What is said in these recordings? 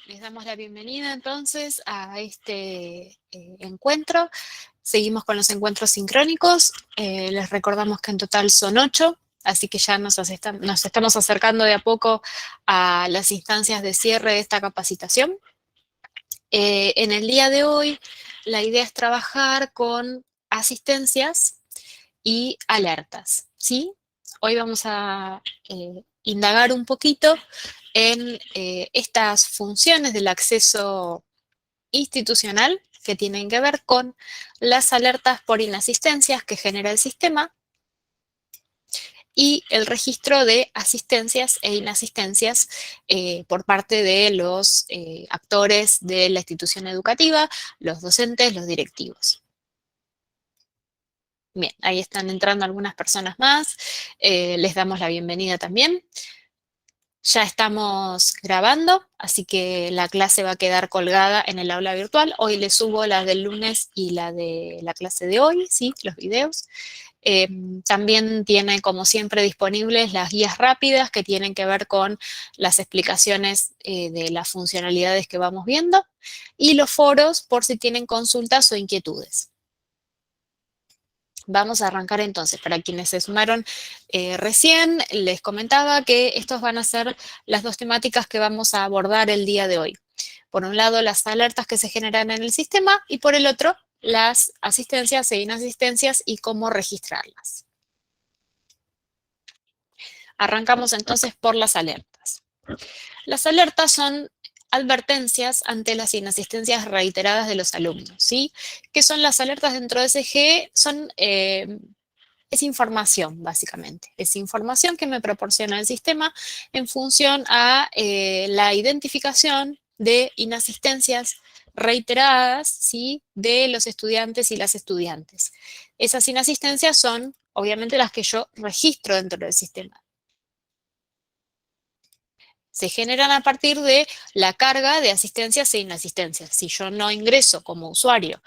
Les damos la bienvenida entonces a este encuentro. Seguimos con los encuentros sincrónicos. Les recordamos que en total son 8, así que ya nos estamos acercando de a poco a las instancias de cierre de esta capacitación. En el día de hoy, la idea es trabajar con asistencias y alertas, ¿sí? Hoy vamos a indagar un poquito en estas funciones del acceso institucional que tienen que ver con las alertas por inasistencias que genera el sistema y el registro de asistencias e inasistencias por parte de los actores de la institución educativa, los docentes, los directivos. Bien, ahí están entrando algunas personas más. Les damos la bienvenida también. Ya estamos grabando, así que la clase va a quedar colgada en el aula virtual. Hoy les subo la del lunes y la de la clase de hoy, ¿sí? Los videos. También tiene, como siempre, disponibles las guías rápidas que tienen que ver con las explicaciones de las funcionalidades que vamos viendo y los foros por si tienen consultas o inquietudes. Vamos a arrancar entonces. Para quienes se sumaron recién, les comentaba que estos van a ser las dos temáticas que vamos a abordar el día de hoy. Por un lado, las alertas que se generan en el sistema y por el otro, las asistencias e inasistencias y cómo registrarlas. Arrancamos entonces por las alertas. Las alertas son advertencias ante las inasistencias reiteradas de los alumnos, ¿sí? ¿Qué son las alertas dentro de SGE? Es información, básicamente. Es información que me proporciona el sistema en función a la identificación de inasistencias reiteradas, ¿sí? De los estudiantes y las estudiantes. Esas inasistencias son, obviamente, las que yo registro dentro del sistema. Se generan a partir de la carga de asistencias e inasistencias. Si yo no ingreso como usuario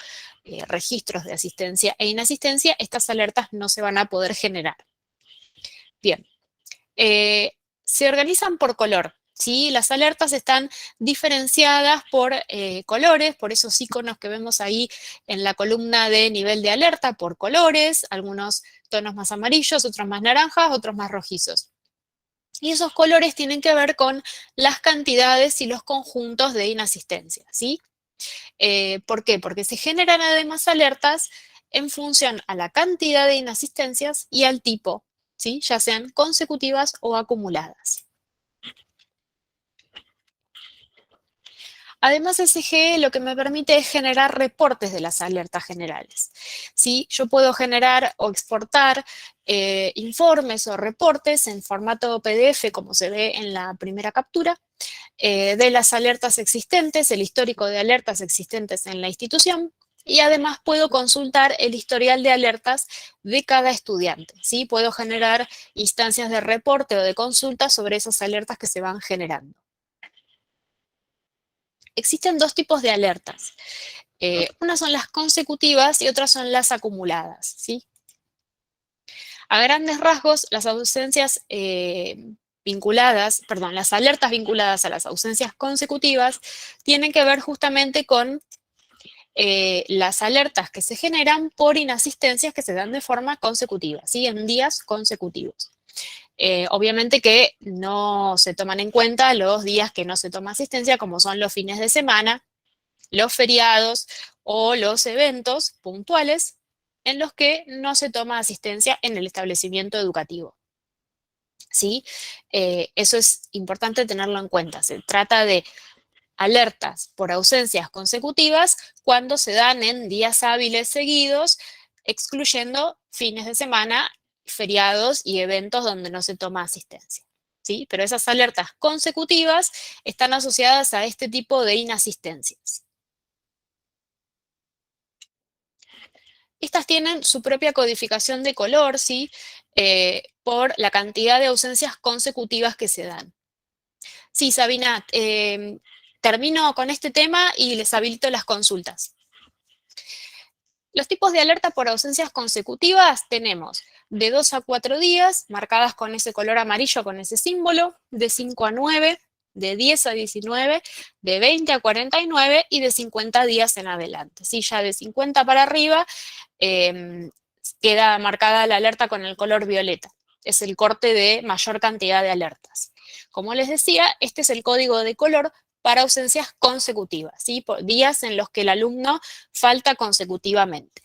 registros de asistencia e inasistencia, estas alertas no se van a poder generar. Bien, se organizan por color, ¿sí? Las alertas están diferenciadas por colores, por esos iconos que vemos ahí en la columna de nivel de alerta, por colores, algunos tonos más amarillos, otros más naranjas, otros más rojizos. Y esos colores tienen que ver con las cantidades y los conjuntos de inasistencia, ¿sí? ¿Por qué? Porque se generan además alertas en función a la cantidad de inasistencias y al tipo, ¿sí? Ya sean consecutivas o acumuladas. Además, SGE lo que me permite es generar reportes de las alertas generales. ¿Sí? Yo puedo generar o exportar informes o reportes en formato PDF, como se ve en la primera captura, de las alertas existentes, el histórico de alertas existentes en la institución, y además puedo consultar el historial de alertas de cada estudiante, ¿sí? Puedo generar instancias de reporte o de consulta sobre esas alertas que se van generando. Existen dos tipos de alertas. Unas son las consecutivas y otras son las acumuladas, ¿sí? A grandes rasgos, las ausencias las alertas vinculadas a las ausencias consecutivas tienen que ver justamente con las alertas que se generan por inasistencias que se dan de forma consecutiva, ¿sí? En días consecutivos. Obviamente que no se toman en cuenta los días que no se toma asistencia, como son los fines de semana, los feriados o los eventos puntuales en los que no se toma asistencia en el establecimiento educativo. ¿Sí? Eso es importante tenerlo en cuenta. Se trata de alertas por ausencias consecutivas cuando se dan en días hábiles seguidos, excluyendo fines de semana, feriados y eventos donde no se toma asistencia. ¿Sí? Pero esas alertas consecutivas están asociadas a este tipo de inasistencias. Estas tienen su propia codificación de color, ¿sí? Por la cantidad de ausencias consecutivas que se dan. Sí, Sabina, termino con este tema y les habilito las consultas. Los tipos de alerta por ausencias consecutivas tenemos de 2 a 4 días, marcadas con ese color amarillo, con ese símbolo, de 5 a 9, de 10 a 19, de 20 a 49 y de 50 días en adelante. ¿Sí? Ya de 50 para arriba queda marcada la alerta con el color violeta. Es el corte de mayor cantidad de alertas. Como les decía, este es el código de color para ausencias consecutivas, ¿sí? Por días en los que el alumno falta consecutivamente.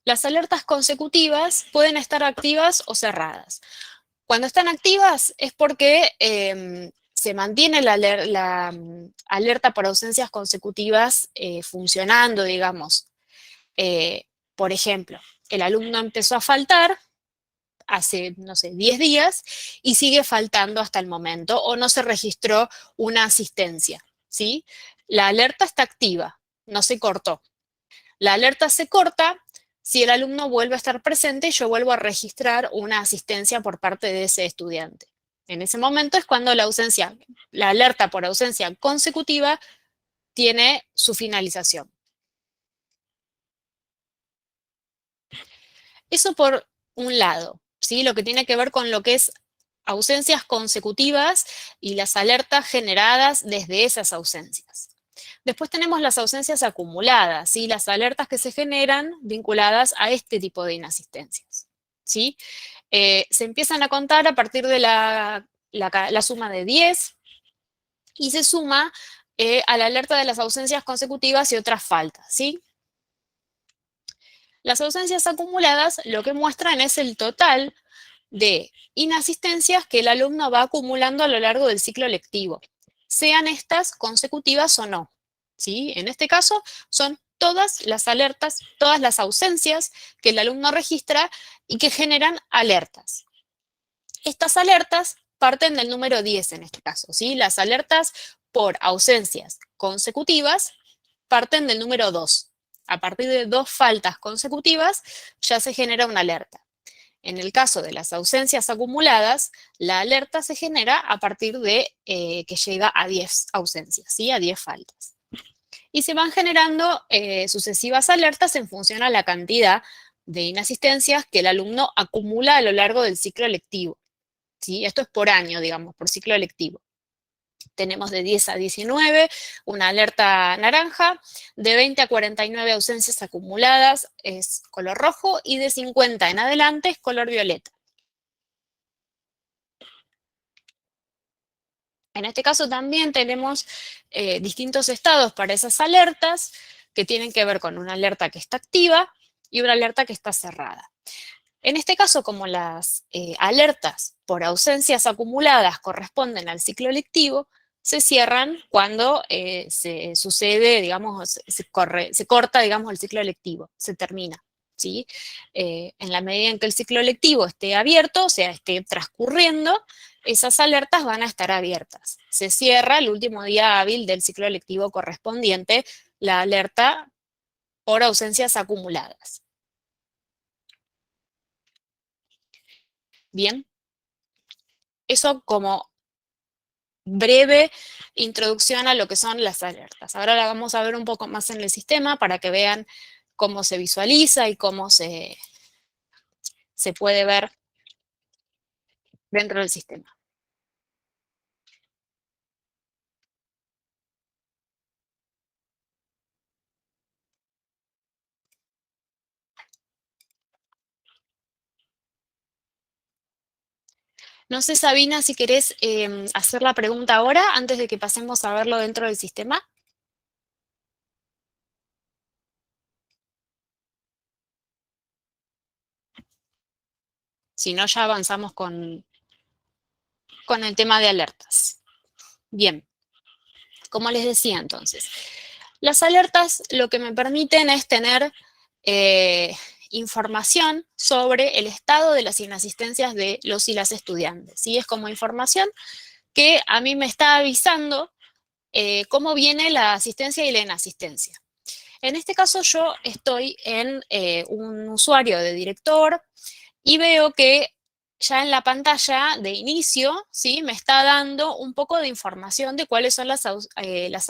Las alertas consecutivas pueden estar activas o cerradas. Cuando están activas es porque se mantiene la alerta por ausencias consecutivas funcionando, digamos. Por ejemplo, el alumno empezó a faltar hace, no sé, 10 días y sigue faltando hasta el momento o no se registró una asistencia, ¿sí? La alerta está activa, no se cortó. La alerta se corta si el alumno vuelve a estar presente y yo vuelvo a registrar una asistencia por parte de ese estudiante. En ese momento es cuando la alerta por ausencia consecutiva tiene su finalización. Eso por un lado, ¿sí? Lo que tiene que ver con lo que es ausencias consecutivas y las alertas generadas desde esas ausencias. Después tenemos las ausencias acumuladas, ¿sí? Las alertas que se generan vinculadas a este tipo de inasistencias, ¿sí? Se empiezan a contar a partir de la suma de 10 y se suma a la alerta de las ausencias consecutivas y otras faltas, ¿sí? Las ausencias acumuladas lo que muestran es el total de inasistencias que el alumno va acumulando a lo largo del ciclo lectivo, sean estas consecutivas o no, ¿sí? En este caso son todas las alertas, todas las ausencias que el alumno registra y que generan alertas. Estas alertas parten del número 10 en este caso, ¿sí? Las alertas por ausencias consecutivas parten del número 2. A partir de 2 faltas consecutivas ya se genera una alerta. En el caso de las ausencias acumuladas, la alerta se genera a partir de que llega a 10 ausencias, ¿sí? A 10 faltas. Y se van generando sucesivas alertas en función a la cantidad de inasistencias que el alumno acumula a lo largo del ciclo lectivo, ¿sí? Esto es por año, digamos, por ciclo lectivo. Tenemos de 10 a 19 una alerta naranja, de 20 a 49 ausencias acumuladas es color rojo y de 50 en adelante es color violeta. En este caso también tenemos distintos estados para esas alertas que tienen que ver con una alerta que está activa y una alerta que está cerrada. En este caso, como las alertas por ausencias acumuladas corresponden al ciclo lectivo, se cierran cuando se sucede, digamos, se corta, digamos, el ciclo lectivo, se termina, ¿sí? En la medida en que el ciclo lectivo esté abierto, o sea, esté transcurriendo, esas alertas van a estar abiertas. Se cierra el último día hábil del ciclo lectivo correspondiente, la alerta por ausencias acumuladas. Bien, eso como breve introducción a lo que son las alertas. Ahora la vamos a ver un poco más en el sistema para que vean cómo se visualiza y cómo se puede ver dentro del sistema. No sé, Sabina, si querés hacer la pregunta ahora, antes de que pasemos a verlo dentro del sistema. Si no, ya avanzamos con el tema de alertas. Bien, como les decía entonces, las alertas lo que me permiten es tener información sobre el estado de las inasistencias de los y las estudiantes. ¿Sí? Es como información que a mí me está avisando cómo viene la asistencia y la inasistencia. En este caso yo estoy en un usuario de director y veo que ya en la pantalla de inicio, ¿sí? Me está dando un poco de información de cuáles son las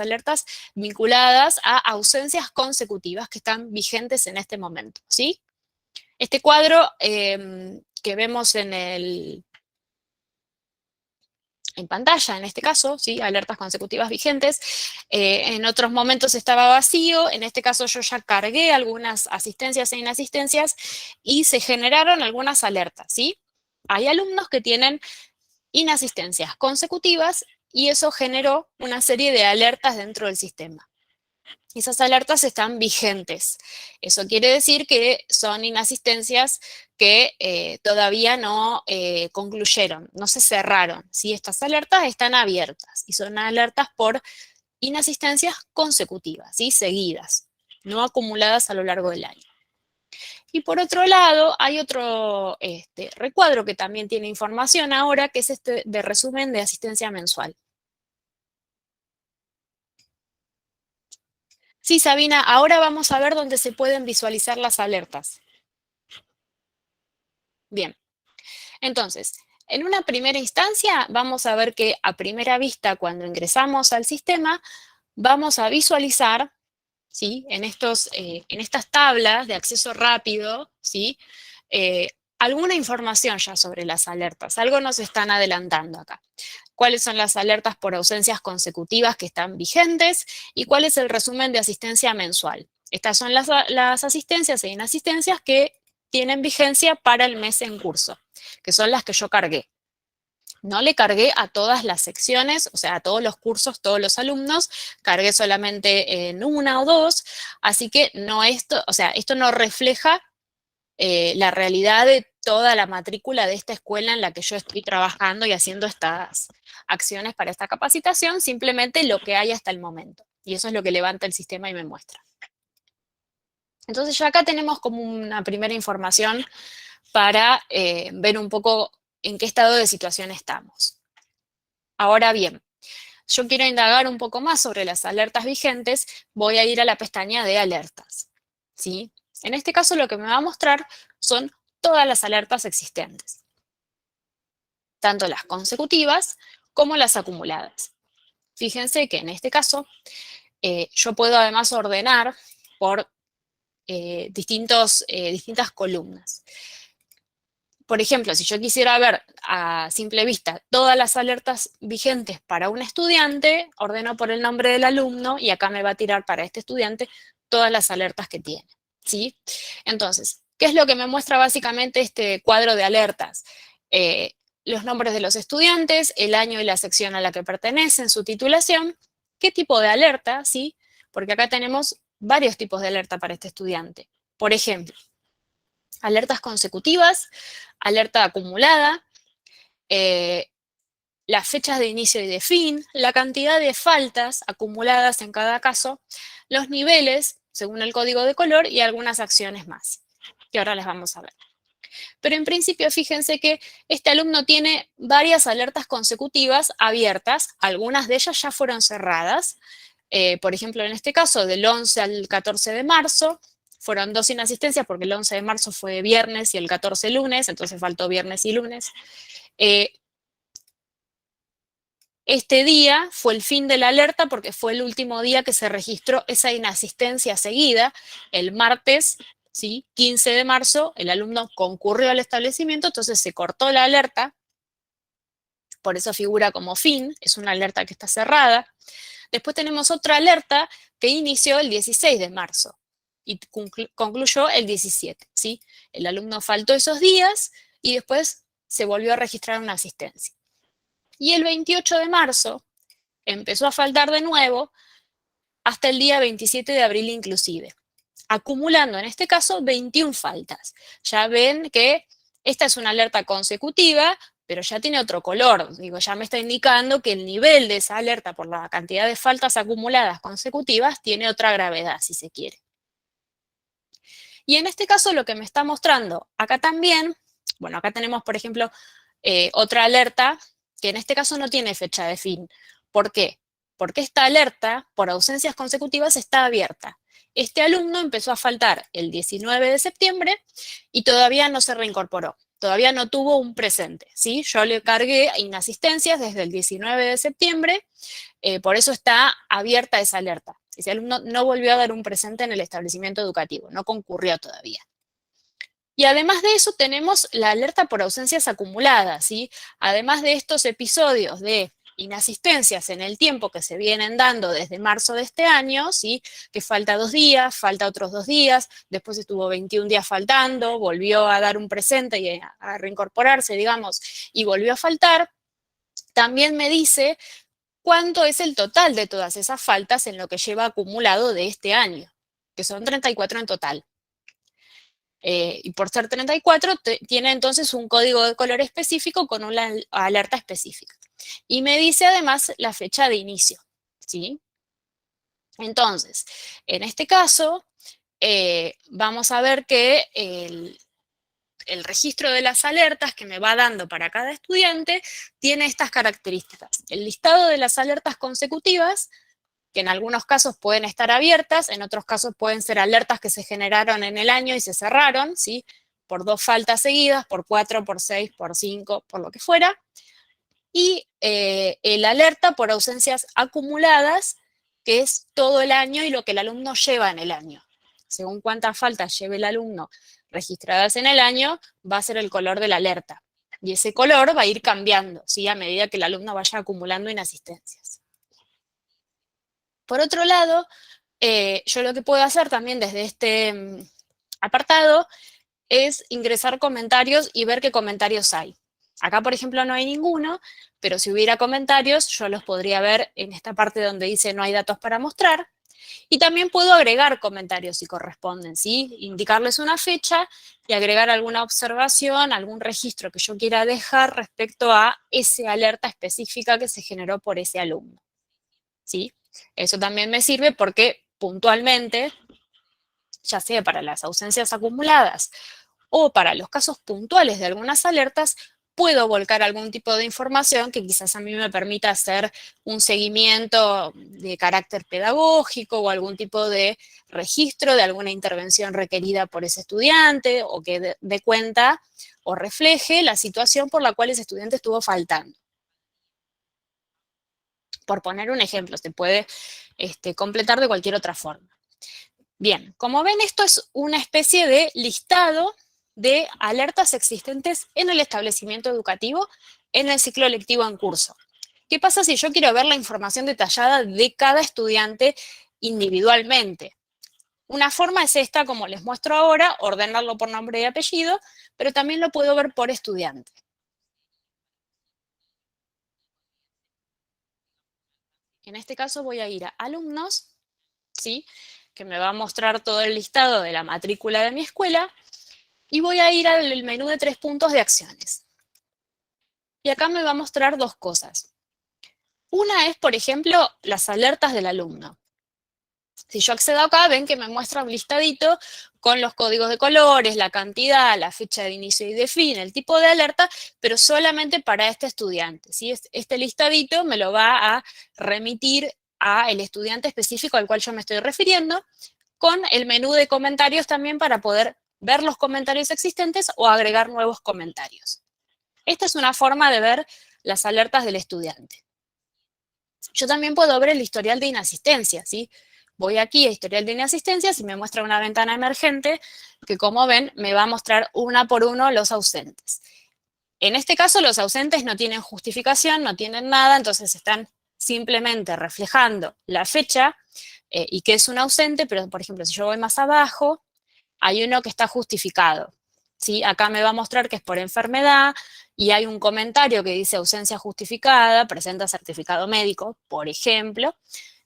alertas vinculadas a ausencias consecutivas que están vigentes en este momento, ¿sí? Este cuadro que vemos en pantalla, en este caso, ¿sí? Alertas consecutivas vigentes. En otros momentos estaba vacío, en este caso yo ya cargué algunas asistencias e inasistencias y se generaron algunas alertas, ¿sí? Hay alumnos que tienen inasistencias consecutivas y eso generó una serie de alertas dentro del sistema. Esas alertas están vigentes. Eso quiere decir que son inasistencias que todavía no concluyeron, no se cerraron. ¿Sí? Estas alertas están abiertas y son alertas por inasistencias consecutivas, ¿sí? Seguidas, no acumuladas a lo largo del año. Y por otro lado, hay otro recuadro que también tiene información ahora, que es este de resumen de asistencia mensual. Sí, Sabina, ahora vamos a ver dónde se pueden visualizar las alertas. Bien, entonces, en una primera instancia vamos a ver que a primera vista, cuando ingresamos al sistema, vamos a visualizar, ¿sí? En estas tablas de acceso rápido, ¿sí? Alguna información ya sobre las alertas. Algo nos están adelantando acá. ¿Cuáles son las alertas por ausencias consecutivas que están vigentes? ¿Y cuál es el resumen de asistencia mensual? Estas son las asistencias e inasistencias que tienen vigencia para el mes en curso, que son las que yo cargué. No le cargué a todas las secciones, o sea, a todos los cursos, todos los alumnos, cargué solamente en una o dos, así que esto no refleja la realidad de toda la matrícula de esta escuela en la que yo estoy trabajando y haciendo estas acciones para esta capacitación, simplemente lo que hay hasta el momento. Y eso es lo que levanta el sistema y me muestra. Entonces ya acá tenemos como una primera información para ver un poco en qué estado de situación estamos. Ahora bien, yo quiero indagar un poco más sobre las alertas vigentes, voy a ir a la pestaña de alertas, ¿sí? En este caso lo que me va a mostrar son todas las alertas existentes, tanto las consecutivas como las acumuladas. Fíjense que en este caso yo puedo además ordenar por distintas columnas. Por ejemplo, si yo quisiera ver a simple vista todas las alertas vigentes para un estudiante, ordeno por el nombre del alumno y acá me va a tirar para este estudiante todas las alertas que tiene, ¿sí? Entonces, ¿qué es lo que me muestra básicamente este cuadro de alertas? Los nombres de los estudiantes, el año y la sección a la que pertenecen, su titulación, qué tipo de alerta, ¿sí? Porque acá tenemos varios tipos de alerta para este estudiante. Por ejemplo, alertas consecutivas, alerta acumulada, las fechas de inicio y de fin, la cantidad de faltas acumuladas en cada caso, los niveles según el código de color y algunas acciones más, que ahora las vamos a ver. Pero en principio fíjense que este alumno tiene varias alertas consecutivas abiertas, algunas de ellas ya fueron cerradas, por ejemplo en este caso del 11 al 14 de marzo, fueron 2 inasistencias porque el 11 de marzo fue viernes y el 14 lunes, entonces faltó viernes y lunes. Este día fue el fin de la alerta porque fue el último día que se registró esa inasistencia seguida. El martes, ¿sí? 15 de marzo, el alumno concurrió al establecimiento, entonces se cortó la alerta, por eso figura como fin, es una alerta que está cerrada. Después tenemos otra alerta que inició el 16 de marzo y concluyó el 17, ¿sí? El alumno faltó esos días y después se volvió a registrar una asistencia. Y el 28 de marzo empezó a faltar de nuevo hasta el día 27 de abril inclusive, acumulando en este caso 21 faltas. Ya ven que esta es una alerta consecutiva, pero ya tiene otro color. Digo, ya me está indicando que el nivel de esa alerta por la cantidad de faltas acumuladas consecutivas tiene otra gravedad, si se quiere. Y en este caso lo que me está mostrando acá también, bueno, acá tenemos, por ejemplo, otra alerta que en este caso no tiene fecha de fin. ¿Por qué? Porque esta alerta por ausencias consecutivas está abierta. Este alumno empezó a faltar el 19 de septiembre y todavía no se reincorporó. Todavía no tuvo un presente, ¿sí? Yo le cargué inasistencias desde el 19 de septiembre, por eso está abierta esa alerta. Ese alumno no volvió a dar un presente en el establecimiento educativo, no concurrió todavía. Y además de eso tenemos la alerta por ausencias acumuladas, ¿sí? Además de estos episodios de inasistencias en el tiempo que se vienen dando desde marzo de este año, ¿sí? Que falta 2 días, falta otros 2 días, después estuvo 21 días faltando, volvió a dar un presente y a reincorporarse, digamos, y volvió a faltar. También me dice cuánto es el total de todas esas faltas en lo que lleva acumulado de este año, que son 34 en total. Y por ser 34, tiene entonces un código de color específico con una alerta específica. Y me dice además la fecha de inicio, ¿sí? Entonces, en este caso, vamos a ver que el registro de las alertas que me va dando para cada estudiante tiene estas características. El listado de las alertas consecutivas, que en algunos casos pueden estar abiertas, en otros casos pueden ser alertas que se generaron en el año y se cerraron, ¿sí? Por 2 faltas seguidas, por 4, por 6, por 5, por lo que fuera. Y el alerta por ausencias acumuladas, que es todo el año y lo que el alumno lleva en el año. Según cuántas faltas lleve el alumno registradas en el año, va a ser el color de la alerta. Y ese color va a ir cambiando, ¿sí? A medida que el alumno vaya acumulando inasistencias. Por otro lado, yo lo que puedo hacer también desde este apartado es ingresar comentarios y ver qué comentarios hay. Acá, por ejemplo, no hay ninguno, pero si hubiera comentarios, yo los podría ver en esta parte donde dice no hay datos para mostrar. Y también puedo agregar comentarios si corresponden, ¿sí? Indicarles una fecha y agregar alguna observación, algún registro que yo quiera dejar respecto a esa alerta específica que se generó por ese alumno, ¿sí? Eso también me sirve porque puntualmente, ya sea para las ausencias acumuladas o para los casos puntuales de algunas alertas, puedo volcar algún tipo de información que quizás a mí me permita hacer un seguimiento de carácter pedagógico o algún tipo de registro de alguna intervención requerida por ese estudiante o que dé cuenta o refleje la situación por la cual ese estudiante estuvo faltando. Por poner un ejemplo, se puede completar de cualquier otra forma. Bien, como ven, esto es una especie de listado de alertas existentes en el establecimiento educativo en el ciclo lectivo en curso. ¿Qué pasa si yo quiero ver la información detallada de cada estudiante individualmente? Una forma es esta, como les muestro ahora, ordenarlo por nombre y apellido, pero también lo puedo ver por estudiante. En este caso voy a ir a alumnos, ¿sí? Que me va a mostrar todo el listado de la matrícula de mi escuela, y voy a ir al menú de 3 puntos de acciones. Y acá me va a mostrar 2 cosas. Una es, por ejemplo, las alertas del alumno. Si yo accedo acá, ven que me muestra un listadito con los códigos de colores, la cantidad, la fecha de inicio y de fin, el tipo de alerta, pero solamente para este estudiante, ¿sí? Este listadito me lo va a remitir al estudiante específico al cual yo me estoy refiriendo, con el menú de comentarios también para poder ver los comentarios existentes o agregar nuevos comentarios. Esta es una forma de ver las alertas del estudiante. Yo también puedo ver el historial de inasistencia, ¿sí? Voy aquí a historial de inasistencias y me muestra una ventana emergente que, como ven, me va a mostrar una por uno los ausentes. En este caso, los ausentes no tienen justificación, no tienen nada, entonces están simplemente reflejando la fecha y que es un ausente, pero, por ejemplo, si yo voy más abajo, hay uno que está justificado, ¿sí? Acá me va a mostrar que es por enfermedad y hay un comentario que dice ausencia justificada, presenta certificado médico, por ejemplo.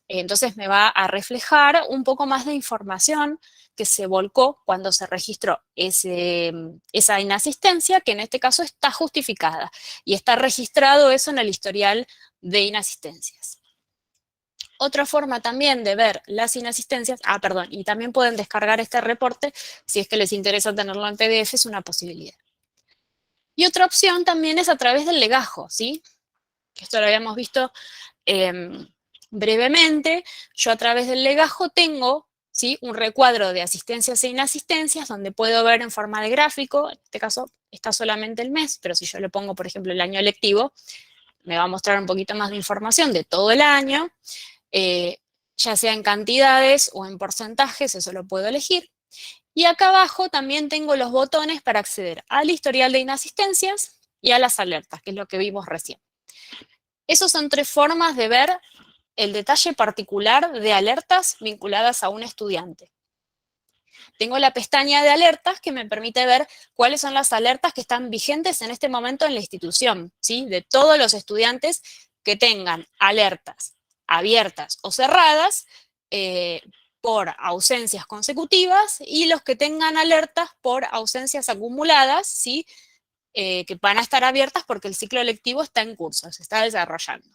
Entonces me va a reflejar un poco más de información que se volcó cuando se registró esa inasistencia, que en este caso está justificada y está registrado eso en el historial de inasistencias. Otra forma también de ver las inasistencias, y también pueden descargar este reporte si es que les interesa tenerlo en PDF, es una posibilidad. Y otra opción también es a través del legajo, ¿sí? Esto lo habíamos visto brevemente. Yo a través del legajo tengo, ¿sí?, un recuadro de asistencias e inasistencias donde puedo ver en forma de gráfico, en este caso está solamente el mes, pero si yo le pongo, por ejemplo, el año lectivo, me va a mostrar un poquito más de información de todo el año, ya sea en cantidades o en porcentajes, eso lo puedo elegir. Y acá abajo también tengo los botones para acceder al historial de inasistencias y a las alertas, que es lo que vimos recién. Esas son 3 formas de ver el detalle particular de alertas vinculadas a un estudiante. Tengo la pestaña de alertas que me permite ver cuáles son las alertas que están vigentes en este momento en la institución, ¿sí? De todos los estudiantes que tengan alertas abiertas o cerradas por ausencias consecutivas y los que tengan alertas por ausencias acumuladas, ¿sí? Que van a estar abiertas porque el ciclo lectivo está en curso, se está desarrollando.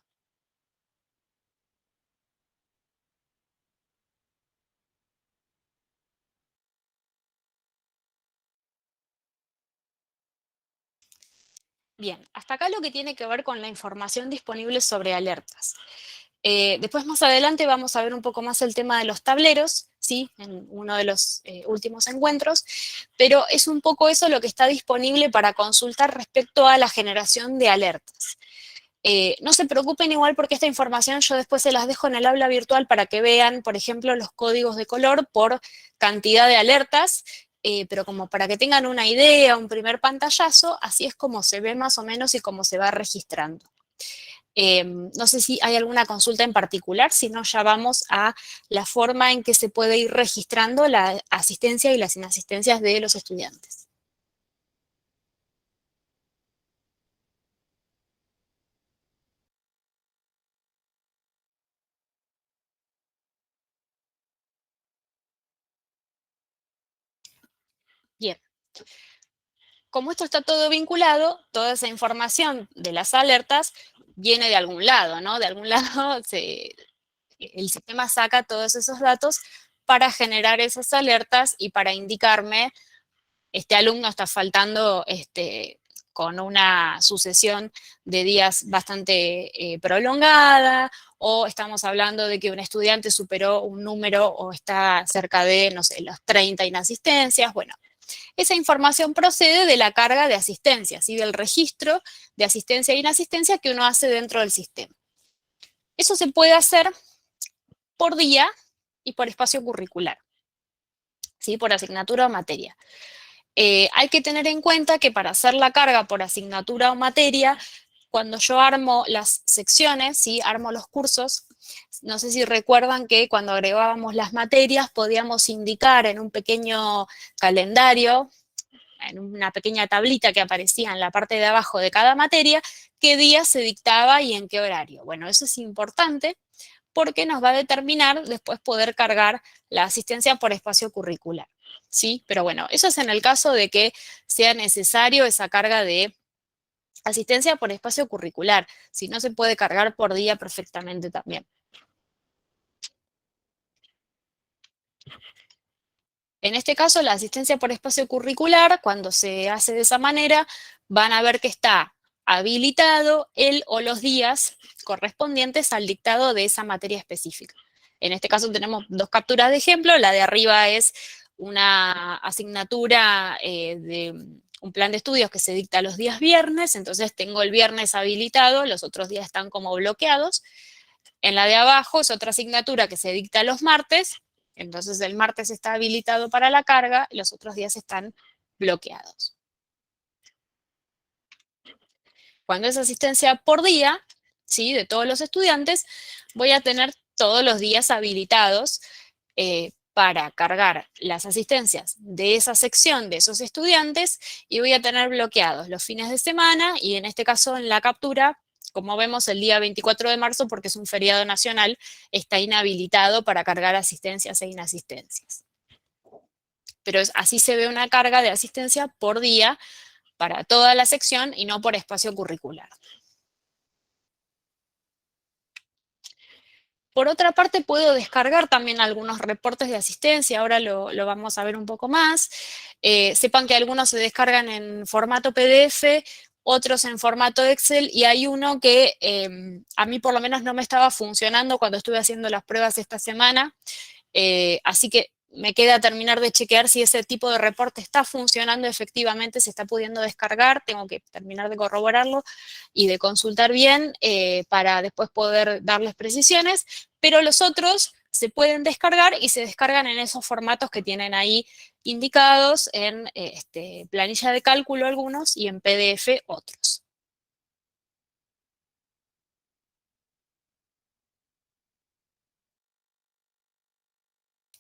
Bien, hasta acá lo que tiene que ver con la información disponible sobre alertas. Después más adelante vamos a ver un poco más el tema de los tableros, ¿sí? En uno de los últimos encuentros, pero es un poco eso lo que está disponible para consultar respecto a la generación de alertas. No se preocupen igual porque esta información yo después se las dejo en el aula virtual para que vean, por ejemplo, los códigos de color por cantidad de alertas, pero como para que tengan una idea, un primer pantallazo, así es como se ve más o menos y cómo se va registrando. No sé si hay alguna consulta en particular, si no ya vamos a la forma en que se puede ir registrando la asistencia y las inasistencias de los estudiantes. Bien. Como esto está todo vinculado, toda esa información de las alertas viene de algún lado, ¿no? De algún lado el sistema saca todos esos datos para generar esas alertas y para indicarme, este alumno está faltando con una sucesión de días bastante prolongada, o estamos hablando de que un estudiante superó un número o está cerca de, no sé, los 30 inasistencias. Bueno, esa información procede de la carga de asistencia, ¿sí? Del registro de asistencia e inasistencia que uno hace dentro del sistema. Eso se puede hacer por día y por espacio curricular, ¿sí? Por asignatura o materia. Hay que tener en cuenta que para hacer la carga por asignatura o materia, cuando yo armo las secciones, ¿sí? Armo los cursos, no sé si recuerdan que cuando agregábamos las materias podíamos indicar en un pequeño calendario, en una pequeña tablita que aparecía en la parte de abajo de cada materia, qué día se dictaba y en qué horario. Bueno, eso es importante porque nos va a determinar después poder cargar la asistencia por espacio curricular, ¿sí? Pero bueno, eso es en el caso de que sea necesario esa carga de asistencia por espacio curricular. Si no, se puede cargar por día perfectamente también. En este caso, la asistencia por espacio curricular, cuando se hace de esa manera, van a ver que está habilitado el o los días correspondientes al dictado de esa materia específica. En este caso tenemos 2 capturas de ejemplo. La de arriba es una asignatura de un plan de estudios que se dicta los días viernes, entonces tengo el viernes habilitado, los otros días están como bloqueados. En la de abajo es otra asignatura que se dicta los martes, entonces el martes está habilitado para la carga y los otros días están bloqueados. Cuando es asistencia por día, ¿sí? De todos los estudiantes, voy a tener todos los días habilitados para cargar las asistencias de esa sección de esos estudiantes y voy a tener bloqueados los fines de semana y en este caso en la captura, como vemos el día 24 de marzo, porque es un feriado nacional, está inhabilitado para cargar asistencias e inasistencias. Pero así se ve una carga de asistencia por día para toda la sección y no por espacio curricular. Por otra parte, puedo descargar también algunos reportes de asistencia, ahora lo vamos a ver un poco más. Sepan que algunos se descargan en formato PDF, otros en formato Excel, y hay uno que a mí por lo menos no me estaba funcionando cuando estuve haciendo las pruebas esta semana, así que me queda terminar de chequear si ese tipo de reporte está funcionando efectivamente, se está pudiendo descargar, tengo que terminar de corroborarlo y de consultar bien para después poder darles precisiones, pero los otros se pueden descargar y se descargan en esos formatos que tienen ahí indicados en planilla de cálculo algunos y en PDF otros.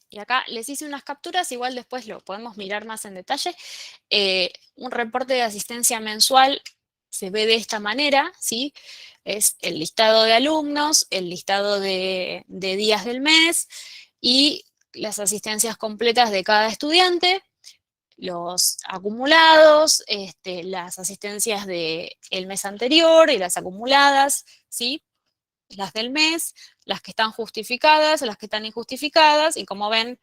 Y acá les hice unas capturas, igual después lo podemos mirar más en detalle. Un reporte de asistencia mensual se ve de esta manera, ¿sí? Es el listado de alumnos, el listado de días del mes y las asistencias completas de cada estudiante, los acumulados, las asistencias del mes anterior y las acumuladas, ¿sí? Las del mes, las que están justificadas, las que están injustificadas, y como ven,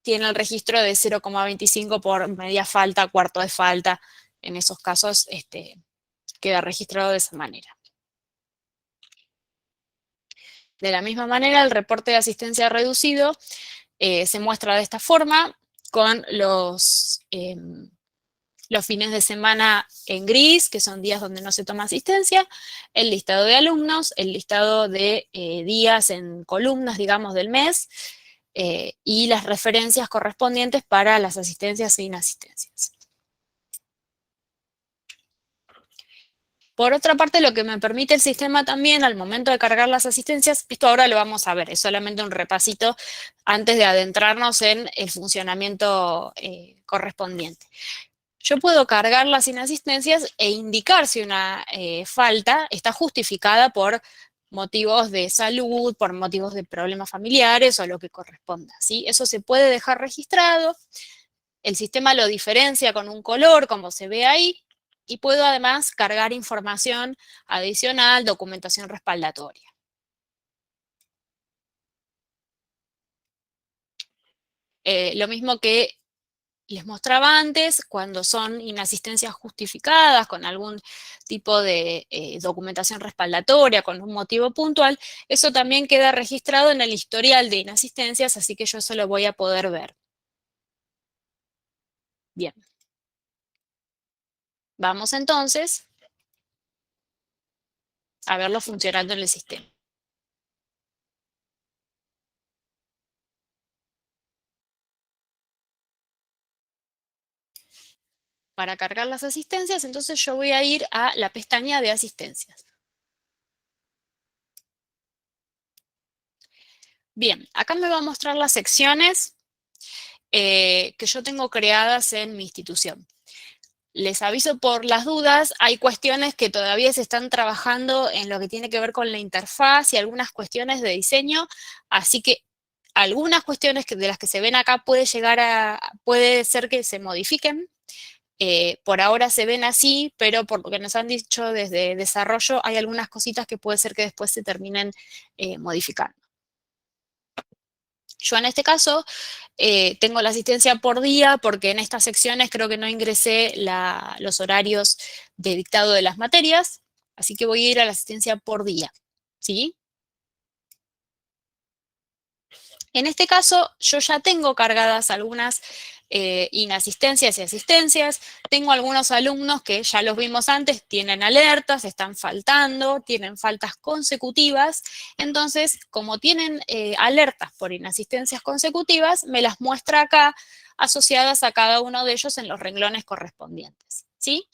tiene el registro de 0,25 por media falta, cuarto de falta. En esos casos queda registrado de esa manera. De la misma manera, el reporte de asistencia reducido se muestra de esta forma, con los fines de semana en gris, que son días donde no se toma asistencia, el listado de alumnos, el listado de días en columnas, digamos, del mes, y las referencias correspondientes para las asistencias e inasistencias. Por otra parte, lo que me permite el sistema también al momento de cargar las asistencias, esto ahora lo vamos a ver, es solamente un repasito antes de adentrarnos en el funcionamiento correspondiente. Yo puedo cargar las inasistencias e indicar si una falta está justificada por motivos de salud, por motivos de problemas familiares o lo que corresponda, ¿sí? Eso se puede dejar registrado, el sistema lo diferencia con un color, como se ve ahí, y puedo además cargar información adicional, documentación respaldatoria. Lo mismo que les mostraba antes, cuando son inasistencias justificadas con algún tipo de documentación respaldatoria, con un motivo puntual, eso también queda registrado en el historial de inasistencias, así que yo eso lo voy a poder ver. Bien. Vamos entonces a verlo funcionando en el sistema. Para cargar las asistencias, entonces yo voy a ir a la pestaña de asistencias. Bien, acá me va a mostrar las secciones que yo tengo creadas en mi institución. Les aviso por las dudas, hay cuestiones que todavía se están trabajando en lo que tiene que ver con la interfaz y algunas cuestiones de diseño, así que algunas cuestiones de las que se ven acá puede ser que se modifiquen. Por ahora se ven así, pero por lo que nos han dicho desde desarrollo, hay algunas cositas que puede ser que después se terminen modificando. Yo en este caso tengo la asistencia por día porque en estas secciones creo que no ingresé los horarios de dictado de las materias, así que voy a ir a la asistencia por día, ¿sí? En este caso, yo ya tengo cargadas algunas inasistencias y asistencias. Tengo algunos alumnos que ya los vimos antes, tienen alertas, están faltando, tienen faltas consecutivas. Entonces, como tienen alertas por inasistencias consecutivas, me las muestra acá asociadas a cada uno de ellos en los renglones correspondientes, ¿sí?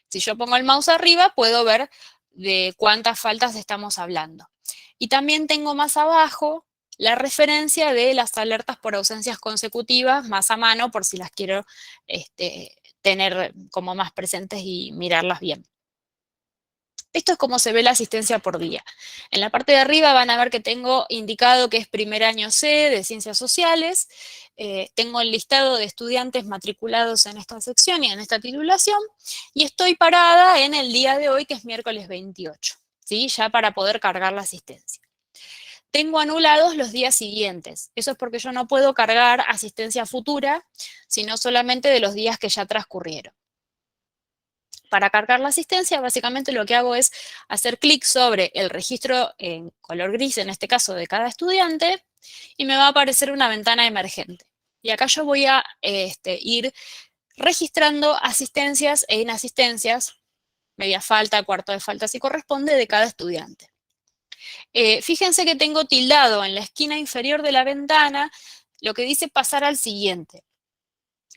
Si yo pongo el mouse arriba, puedo ver de cuántas faltas estamos hablando. Y también tengo más abajo la referencia de las alertas por ausencias consecutivas más a mano por si las quiero tener como más presentes y mirarlas bien. Esto es como se ve la asistencia por día. En la parte de arriba van a ver que tengo indicado que es primer año C de Ciencias Sociales. Tengo el listado de estudiantes matriculados en esta sección y en esta titulación. Y estoy parada en el día de hoy, que es miércoles 28, ¿sí? Ya para poder cargar la asistencia. Tengo anulados los días siguientes. Eso es porque yo no puedo cargar asistencia futura, sino solamente de los días que ya transcurrieron. Para cargar la asistencia, básicamente lo que hago es hacer clic sobre el registro en color gris, en este caso de cada estudiante, y me va a aparecer una ventana emergente. Y acá yo voy a ir registrando asistencias e inasistencias, media falta, cuarto de falta, si corresponde, de cada estudiante. Fíjense que tengo tildado en la esquina inferior de la ventana lo que dice pasar al siguiente.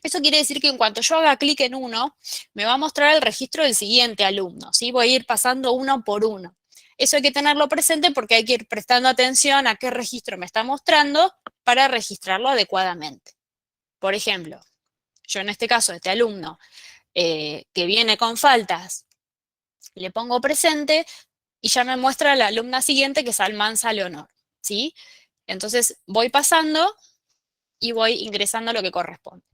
Eso quiere decir que en cuanto yo haga clic en uno, me va a mostrar el registro del siguiente alumno, ¿sí? Voy a ir pasando uno por uno. Eso hay que tenerlo presente porque hay que ir prestando atención a qué registro me está mostrando para registrarlo adecuadamente. Por ejemplo, yo en este caso, este alumno que viene con faltas, le pongo presente y ya me muestra la alumna siguiente que es Almanza Leonor, ¿sí? Entonces voy pasando y voy ingresando lo que corresponde.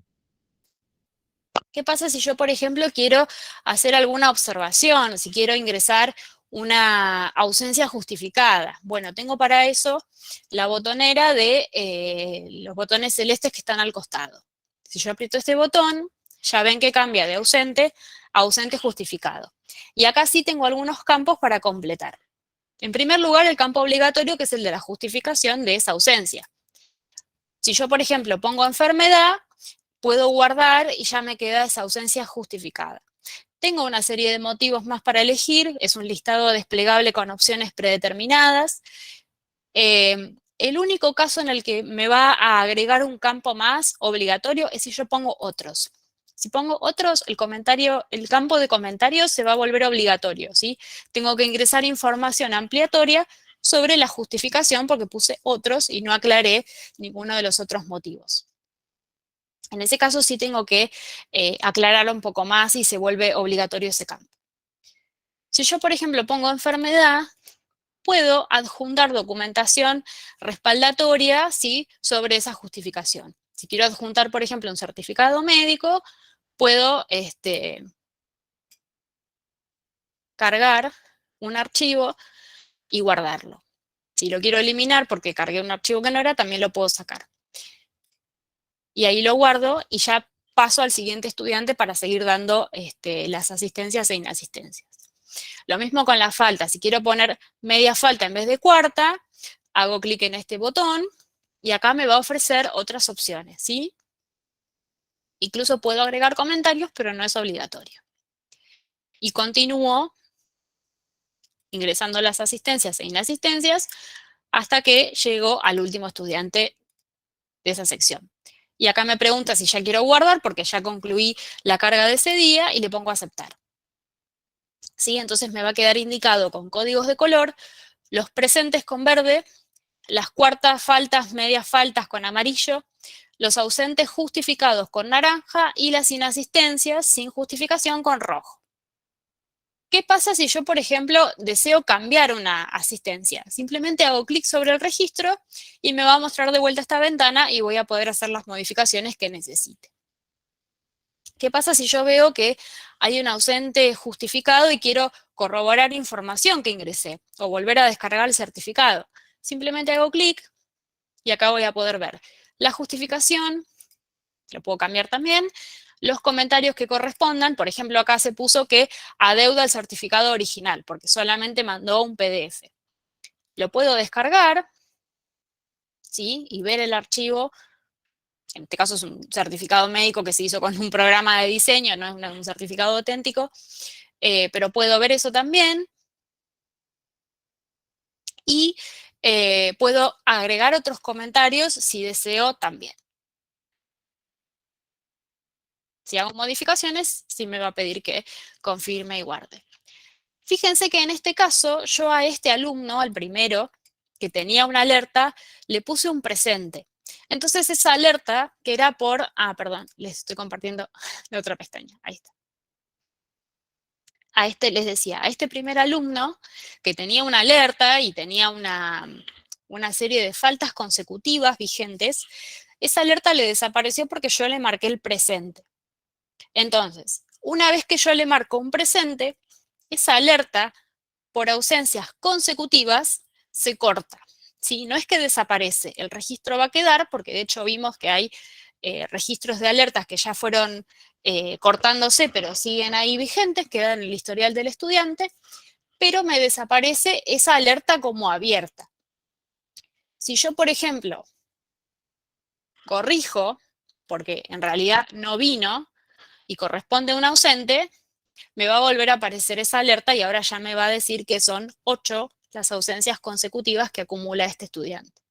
¿Qué pasa si yo, por ejemplo, quiero hacer alguna observación, si quiero ingresar una ausencia justificada? Bueno, tengo para eso la botonera de los botones celestes que están al costado. Si yo aprieto este botón, ya ven que cambia de ausente a ausente justificado. Y acá sí tengo algunos campos para completar. En primer lugar, el campo obligatorio, que es el de la justificación de esa ausencia. Si yo, por ejemplo, pongo enfermedad, puedo guardar y ya me queda esa ausencia justificada. Tengo una serie de motivos más para elegir, es un listado desplegable con opciones predeterminadas. El único caso en el que me va a agregar un campo más obligatorio es si yo pongo otros. Si pongo otros, el campo de comentarios se va a volver obligatorio, ¿sí? Tengo que ingresar información ampliatoria sobre la justificación porque puse otros y no aclaré ninguno de los otros motivos. En ese caso sí tengo que aclarar un poco más y se vuelve obligatorio ese campo. Si yo, por ejemplo, pongo enfermedad, puedo adjuntar documentación respaldatoria, ¿sí?, sobre esa justificación. Si quiero adjuntar, por ejemplo, un certificado médico, puedo cargar un archivo y guardarlo. Si lo quiero eliminar porque cargué un archivo que no era, también lo puedo sacar. Y ahí lo guardo y ya paso al siguiente estudiante para seguir dando las asistencias e inasistencias. Lo mismo con la falta. Si quiero poner media falta en vez de cuarta, hago clic en este botón y acá me va a ofrecer otras opciones, ¿sí? Incluso puedo agregar comentarios, pero no es obligatorio. Y continúo ingresando las asistencias e inasistencias hasta que llego al último estudiante de esa sección. Y acá me pregunta si ya quiero guardar porque ya concluí la carga de ese día y le pongo aceptar. ¿Sí? Entonces me va a quedar indicado con códigos de color los presentes con verde, las cuartas faltas, medias faltas con amarillo, los ausentes justificados con naranja y las inasistencias sin justificación con rojo. ¿Qué pasa si yo, por ejemplo, deseo cambiar una asistencia? Simplemente hago clic sobre el registro y me va a mostrar de vuelta esta ventana y voy a poder hacer las modificaciones que necesite. ¿Qué pasa si yo veo que hay un ausente justificado y quiero corroborar información que ingresé o volver a descargar el certificado? Simplemente hago clic y acá voy a poder ver la justificación, lo puedo cambiar también, los comentarios que correspondan. Por ejemplo, acá se puso que adeuda el certificado original porque solamente mandó un PDF. Lo puedo descargar, ¿sí?, y ver el archivo. En este caso es un certificado médico que se hizo con un programa de diseño, no es un certificado auténtico, pero puedo ver eso también. Y puedo agregar otros comentarios si deseo también. Si hago modificaciones, sí me va a pedir que confirme y guarde. Fíjense que en este caso, yo a este alumno, al primero, que tenía una alerta, le puse un presente. Entonces esa alerta, que era por, perdón, les estoy compartiendo de otra pestaña, ahí está. Les decía, a este primer alumno, que tenía una alerta y tenía una serie de faltas consecutivas vigentes, esa alerta le desapareció porque yo le marqué el presente. Entonces, una vez que yo le marco un presente, esa alerta por ausencias consecutivas se corta, ¿sí? No es que desaparece, el registro va a quedar, porque de hecho vimos que hay registros de alertas que ya fueron cortándose, pero siguen ahí vigentes, quedan en el historial del estudiante, pero me desaparece esa alerta como abierta. Si yo, por ejemplo, corrijo, porque en realidad no vino y corresponde a un ausente, me va a volver a aparecer esa alerta y ahora ya me va a decir que son 8 las ausencias consecutivas que acumula este estudiante.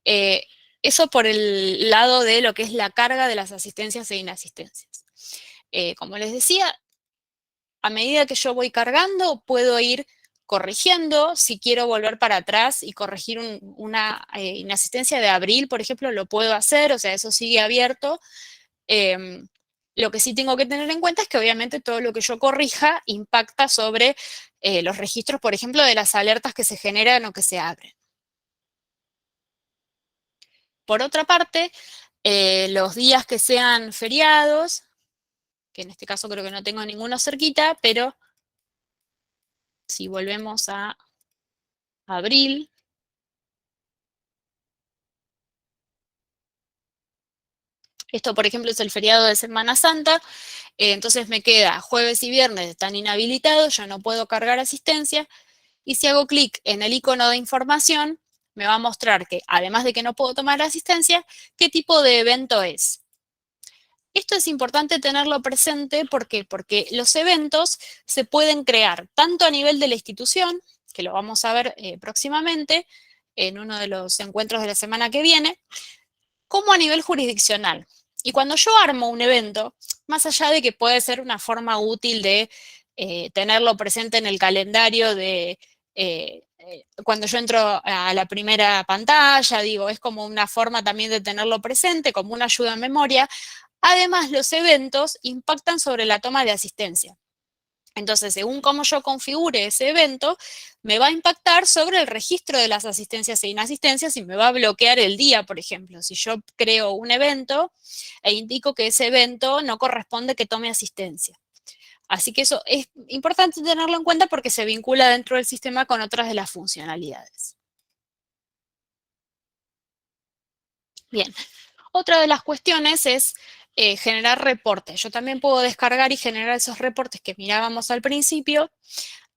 Eso por el lado de lo que es la carga de las asistencias e inasistencias. Como les decía, a medida que yo voy cargando, puedo ir corrigiendo. Si quiero volver para atrás y corregir una inasistencia de abril, por ejemplo, lo puedo hacer, o sea, eso sigue abierto. Lo que sí tengo que tener en cuenta es que obviamente todo lo que yo corrija impacta sobre los registros, por ejemplo, de las alertas que se generan o que se abren. Por otra parte, los días que sean feriados, que en este caso creo que no tengo ninguno cerquita, pero si volvemos a abril, esto por ejemplo es el feriado de Semana Santa, entonces me queda jueves y viernes están inhabilitados, yo no puedo cargar asistencia, y si hago clic en el icono de información, me va a mostrar que, además de que no puedo tomar asistencia, qué tipo de evento es. Esto es importante tenerlo presente, ¿por qué? Porque los eventos se pueden crear tanto a nivel de la institución, que lo vamos a ver próximamente en uno de los encuentros de la semana que viene, como a nivel jurisdiccional. Y cuando yo armo un evento, más allá de que puede ser una forma útil de tenerlo presente en el calendario de cuando yo entro a la primera pantalla, digo, es como una forma también de tenerlo presente, como una ayuda en memoria. Además, los eventos impactan sobre la toma de asistencia. Entonces, según cómo yo configure ese evento, me va a impactar sobre el registro de las asistencias e inasistencias y me va a bloquear el día, por ejemplo. Si yo creo un evento e indico que ese evento no corresponde que tome asistencia. Así que eso es importante tenerlo en cuenta porque se vincula dentro del sistema con otras de las funcionalidades. Bien, otra de las cuestiones es generar reportes. Yo también puedo descargar y generar esos reportes que mirábamos al principio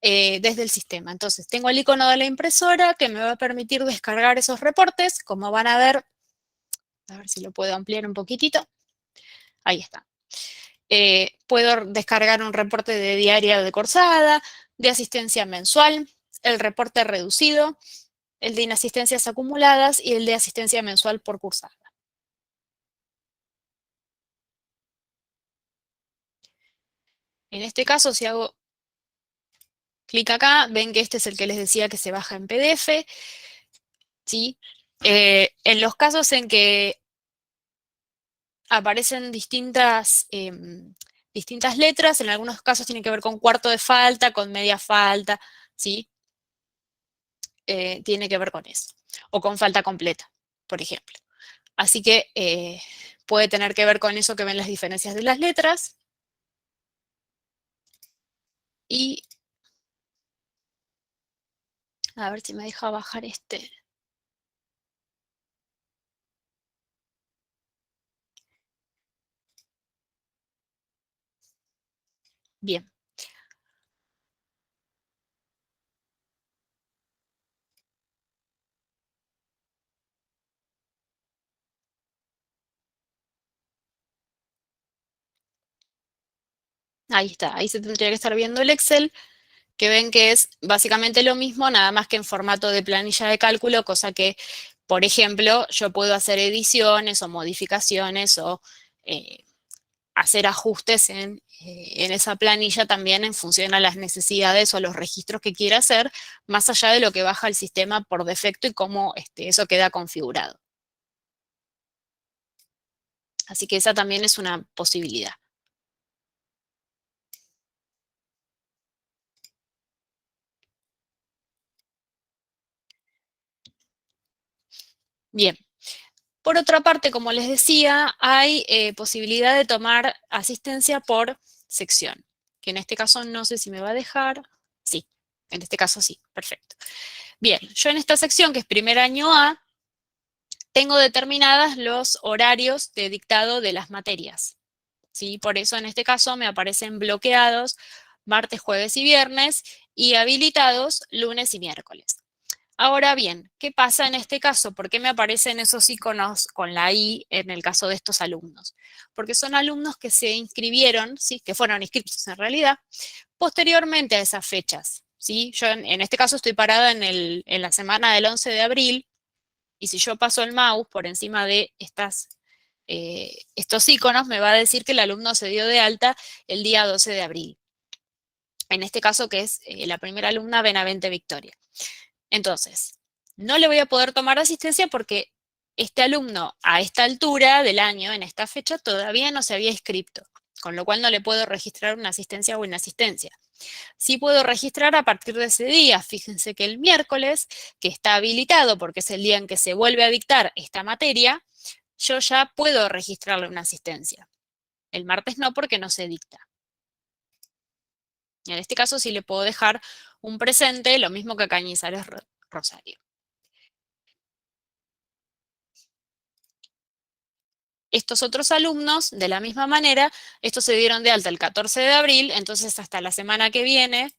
desde el sistema. Entonces, tengo el icono de la impresora que me va a permitir descargar esos reportes. Como van a ver si lo puedo ampliar un poquitito. Ahí está. Puedo descargar un reporte de diaria de cursada, de asistencia mensual, el reporte reducido, el de inasistencias acumuladas y el de asistencia mensual por cursada. En este caso, si hago clic acá, ven que este es el que les decía que se baja en PDF. ¿Sí? En los casos en que aparecen distintas letras, en algunos casos tienen que ver con cuarto de falta, con media falta, ¿sí? Tiene que ver con eso. O con falta completa, por ejemplo. Así que puede tener que ver con eso que ven las diferencias de las letras. Y a ver si me deja bajar este. Bien. Ahí está. Ahí se tendría que estar viendo el Excel, que ven que es básicamente lo mismo, nada más que en formato de planilla de cálculo, cosa que, por ejemplo, yo puedo hacer ediciones o modificaciones o hacer ajustes en esa planilla también en función a las necesidades o los registros que quiera hacer, más allá de lo que baja el sistema por defecto y cómo eso queda configurado. Así que esa también es una posibilidad. Bien. Por otra parte, como les decía, hay posibilidad de tomar asistencia por sección, que en este caso no sé si me va a dejar. Sí, en este caso sí, perfecto. Bien, yo en esta sección, que es primer año A, tengo determinadas los horarios de dictado de las materias. ¿Sí? Por eso en este caso me aparecen bloqueados martes, jueves y viernes y habilitados lunes y miércoles. Ahora bien, ¿qué pasa en este caso? ¿Por qué me aparecen esos iconos con la I en el caso de estos alumnos? Porque son alumnos que se inscribieron, ¿sí? Que fueron inscritos en realidad, posteriormente a esas fechas. ¿sí? Yo en este caso estoy parada en la semana del 11 de abril, y si yo paso el mouse por encima de estos iconos, me va a decir que el alumno se dio de alta el día 12 de abril. En este caso, que es la primera alumna, Benavente Victoria. Entonces, no le voy a poder tomar asistencia porque este alumno a esta altura del año, en esta fecha, todavía no se había inscrito, con lo cual no le puedo registrar una asistencia o inasistencia. Sí puedo registrar a partir de ese día. Fíjense que el miércoles, que está habilitado porque es el día en que se vuelve a dictar esta materia, yo ya puedo registrarle una asistencia. El martes no, porque no se dicta. Y en este caso sí le puedo dejar un presente, lo mismo que a Cañizares Rosario. Estos otros alumnos, de la misma manera, estos se dieron de alta el 14 de abril, entonces hasta la semana que viene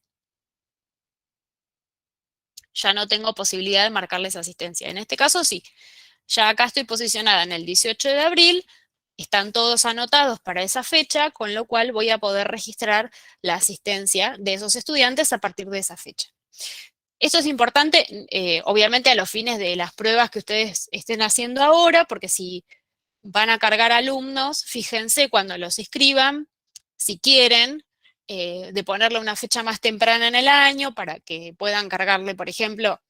ya no tengo posibilidad de marcarles asistencia. En este caso sí, ya acá estoy posicionada en el 18 de abril, están todos anotados para esa fecha, con lo cual voy a poder registrar la asistencia de esos estudiantes a partir de esa fecha. Esto es importante, obviamente, a los fines de las pruebas que ustedes estén haciendo ahora, porque si van a cargar alumnos, fíjense cuando los inscriban, si quieren, de ponerle una fecha más temprana en el año para que puedan cargarle, por ejemplo,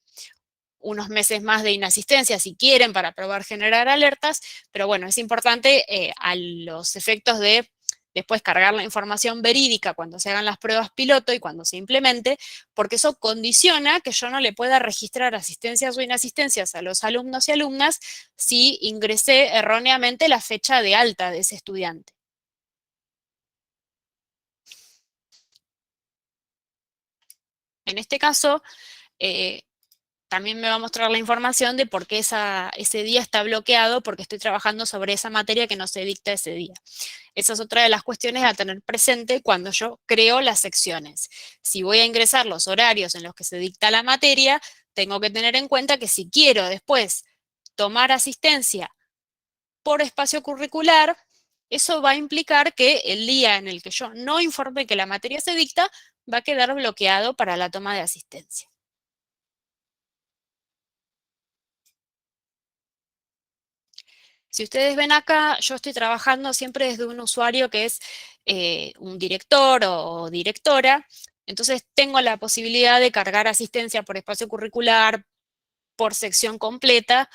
unos meses más de inasistencia si quieren para probar generar alertas, pero bueno, es importante a los efectos de después cargar la información verídica cuando se hagan las pruebas piloto y cuando se implemente, porque eso condiciona que yo no le pueda registrar asistencias o inasistencias a los alumnos y alumnas si ingresé erróneamente la fecha de alta de ese estudiante. En este caso, también me va a mostrar la información de por qué ese día está bloqueado, porque estoy trabajando sobre esa materia que no se dicta ese día. Esa es otra de las cuestiones a tener presente cuando yo creo las secciones. Si voy a ingresar los horarios en los que se dicta la materia, tengo que tener en cuenta que si quiero después tomar asistencia por espacio curricular, eso va a implicar que el día en el que yo no informe que la materia se dicta, va a quedar bloqueado para la toma de asistencia. Si ustedes ven acá, yo estoy trabajando siempre desde un usuario que es un director o directora, entonces tengo la posibilidad de cargar asistencia por espacio curricular, por sección completa.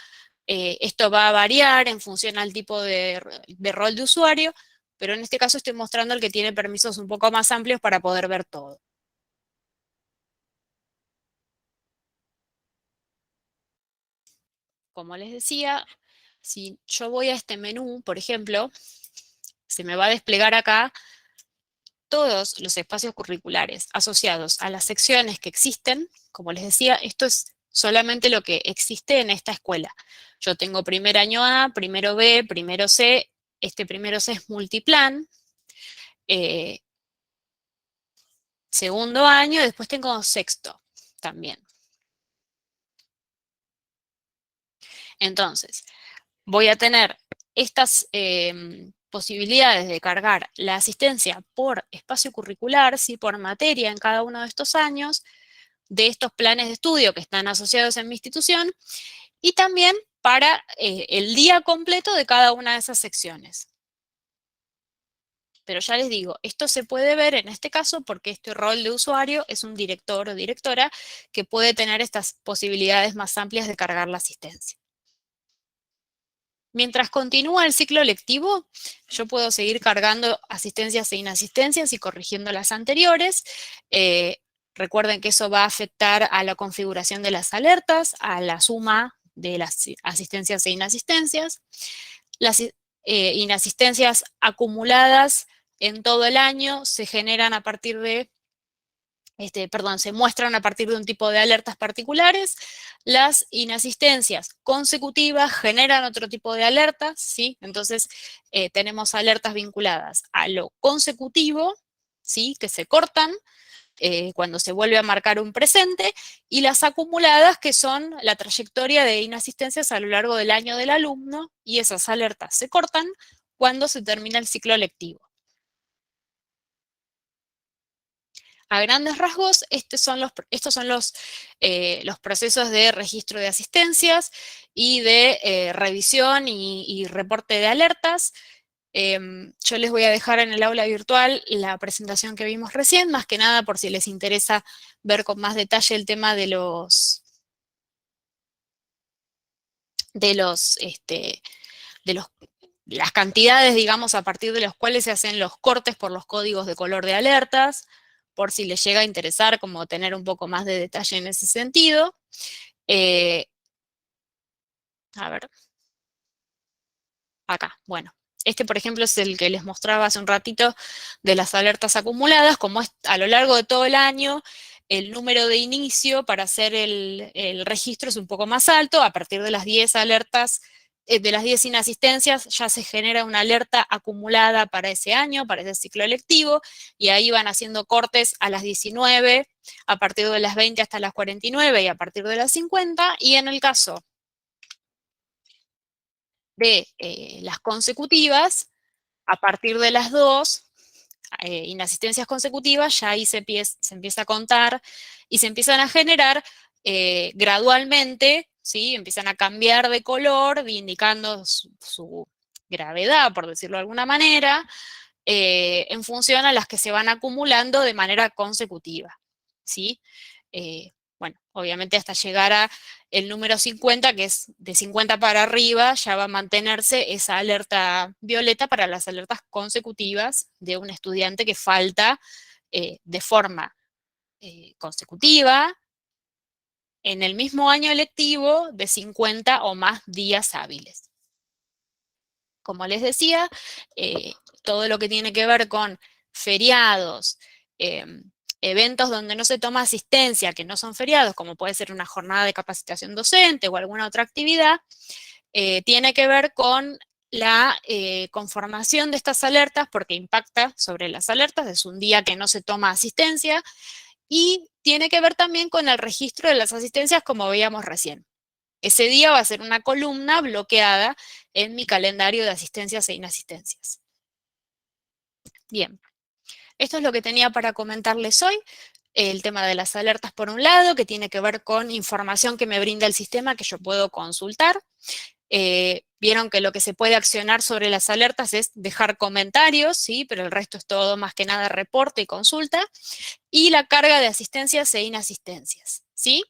Esto va a variar en función al tipo de rol de usuario, pero en este caso estoy mostrando el que tiene permisos un poco más amplios para poder ver todo. Como les decía, si yo voy a este menú, por ejemplo, se me va a desplegar acá todos los espacios curriculares asociados a las secciones que existen. Como les decía, esto es solamente lo que existe en esta escuela. Yo tengo primer año A, primero B, primero C. Este primero C es multiplan. Eh, Segundo año, después tengo sexto también. Entonces, voy a tener estas posibilidades de cargar la asistencia por espacio curricular, ¿sí? Por materia en cada uno de estos años, de estos planes de estudio que están asociados en mi institución, y también para el día completo de cada una de esas secciones. Pero ya les digo, esto se puede ver en este caso porque este rol de usuario es un director o directora que puede tener estas posibilidades más amplias de cargar la asistencia. Mientras continúa el ciclo lectivo, yo puedo seguir cargando asistencias e inasistencias y corrigiendo las anteriores. Recuerden que eso va a afectar a la configuración de las alertas, a la suma de las asistencias e inasistencias. Las inasistencias acumuladas en todo el año se generan a partir de se muestran a partir de un tipo de alertas particulares. Las inasistencias consecutivas generan otro tipo de alertas, ¿sí? Entonces, tenemos alertas vinculadas a lo consecutivo, ¿sí? Que se cortan cuando se vuelve a marcar un presente, y las acumuladas, que son la trayectoria de inasistencias a lo largo del año del alumno, y esas alertas se cortan cuando se termina el ciclo lectivo. A grandes rasgos, estos son los procesos de registro de asistencias y de revisión y reporte de alertas. Yo les voy a dejar en el aula virtual la presentación que vimos recién, más que nada por si les interesa ver con más detalle el tema de los las cantidades, digamos, a partir de los cuales se hacen los cortes por los códigos de color de alertas, por si les llega a interesar como tener un poco más de detalle en ese sentido. Eh, a ver, acá, bueno. Este, por ejemplo, es el que les mostraba hace un ratito de las alertas acumuladas, como es a lo largo de todo el año, el número de inicio para hacer el registro es un poco más alto. A partir de las 10 alertas, de las 10 inasistencias, ya se genera una alerta acumulada para ese año, para ese ciclo electivo, y ahí van haciendo cortes a las 19, a partir de las 20 hasta las 49 y a partir de las 50, y en el caso de las consecutivas, a partir de las 2 inasistencias consecutivas, ya ahí se empieza a contar y se empiezan a generar gradualmente, ¿sí? Empiezan a cambiar de color, indicando su gravedad, por decirlo de alguna manera, en función a las que se van acumulando de manera consecutiva, ¿sí? Bueno, obviamente hasta llegar a el número 50, que es de 50 para arriba, ya va a mantenerse esa alerta violeta para las alertas consecutivas de un estudiante que falta de forma consecutiva en el mismo año lectivo de 50 o más días hábiles. Como les decía, todo lo que tiene que ver con feriados, eventos donde no se toma asistencia, que no son feriados, como puede ser una jornada de capacitación docente o alguna otra actividad, tiene que ver con la conformación de estas alertas, porque impacta sobre las alertas, es un día que no se toma asistencia, y tiene que ver también con el registro de las asistencias, como veíamos recién. Ese día va a ser una columna bloqueada en mi calendario de asistencias e inasistencias. Bien, esto es lo que tenía para comentarles hoy. El tema de las alertas por un lado, que tiene que ver con información que me brinda el sistema que yo puedo consultar. Vieron que lo que se puede accionar sobre las alertas es dejar comentarios, ¿sí? Pero el resto es todo más que nada reporte y consulta. Y la carga de asistencias e inasistencias, ¿sí?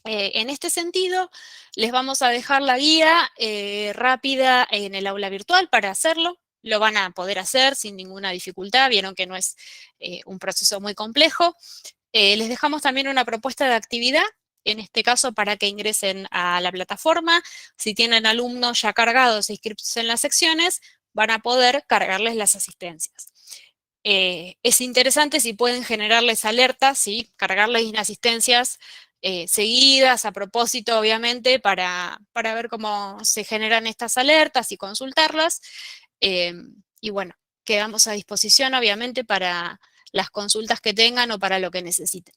En este sentido, les vamos a dejar la guía rápida en el aula virtual para hacerlo. Lo van a poder hacer sin ninguna dificultad. Vieron que no es un proceso muy complejo. Les dejamos también una propuesta de actividad, en este caso para que ingresen a la plataforma. Si tienen alumnos ya cargados e inscritos en las secciones, van a poder cargarles las asistencias. Es interesante si pueden generarles alertas, ¿sí? Cargarles inasistencias seguidas, a propósito, obviamente, para ver cómo se generan estas alertas y consultarlas. Eh, y bueno, quedamos a disposición, obviamente, para las consultas que tengan o para lo que necesiten.